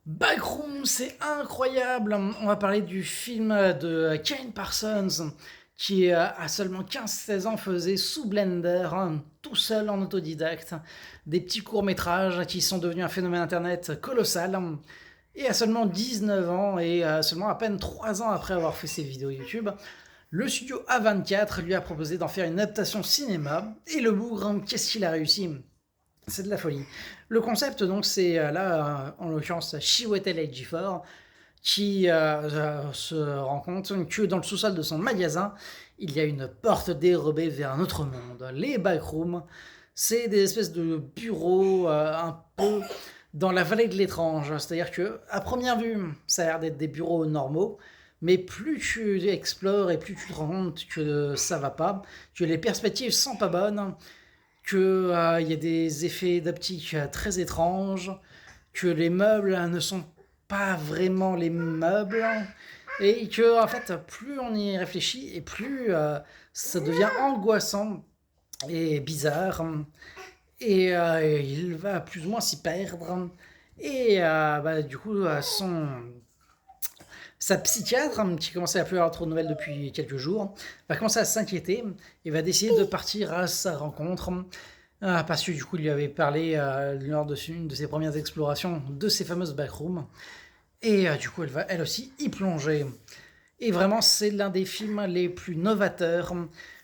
Backroom, c'est incroyable! On va parler du film de Kane Parsons qui, à seulement 15-16 ans, faisait sous Blender, tout seul en autodidacte, des petits courts-métrages qui sont devenus un phénomène internet colossal. Et à seulement 19 ans et seulement à peine 3 ans après avoir fait ses vidéos YouTube, le studio A24 lui a proposé d'en faire une adaptation cinéma. Et le bougre, qu'est-ce qu'il a réussi? C'est de la folie. Le concept, donc, c'est là, en l'occurrence, Chiwetel Ejiofor, qui se rend compte que dans le sous-sol de son magasin, il y a une porte dérobée vers un autre monde. Les backrooms, c'est des espèces de bureaux un peu dans la vallée de l'étrange. C'est-à-dire que, à première vue, ça a l'air d'être des bureaux normaux, mais plus tu explores et plus tu te rends compte que ça va pas, que les perspectives sont pas bonnes, que il y a des effets d'optique très étranges, que les meubles ne sont pas vraiment les meubles, et que en fait plus on y réfléchit et plus ça devient angoissant et bizarre, et il va plus ou moins s'y perdre. Et du coup, sa psychiatre, qui commençait à plus avoir trop de nouvelles depuis quelques jours, va commencer à s'inquiéter et va décider de partir à sa rencontre. Parce que du coup, il lui avait parlé lors de une de ses premières explorations de ces fameuses backrooms. Et du coup, elle va elle aussi y plonger. Et vraiment, c'est l'un des films les plus novateurs,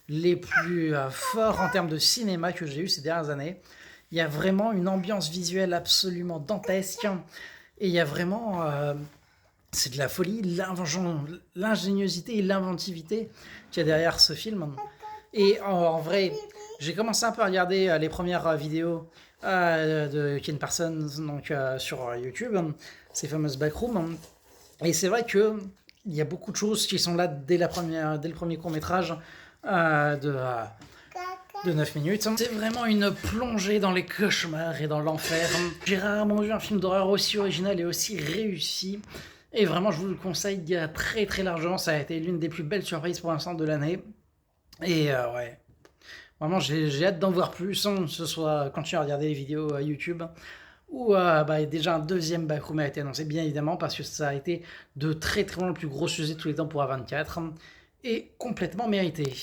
les plus forts en termes de cinéma que j'ai eu ces dernières années. Il y a vraiment une ambiance visuelle absolument dantesque. Et il y a vraiment c'est de la folie, l'ingéniosité et l'inventivité qu'il y a derrière ce film. Et en vrai, j'ai commencé un peu à regarder les premières vidéos de Ken Parsons donc, sur YouTube, ces fameuses backrooms. Et c'est vrai que il y a beaucoup de choses qui sont là dès le premier court métrage de 9 minutes. C'est vraiment une plongée dans les cauchemars et dans l'enfer. J'ai rarement vu un film d'horreur aussi original et aussi réussi. Et vraiment, je vous le conseille très très largement. Ça a été l'une des plus belles surprises pour l'instant de l'année. Et ouais, vraiment, j'ai hâte d'en voir plus, que ce soit continuer à regarder les vidéos YouTube ou déjà un deuxième backroom a été annoncé, bien évidemment, parce que ça a été de très très loin le plus gros sujet de tous les temps pour A24 et complètement mérité.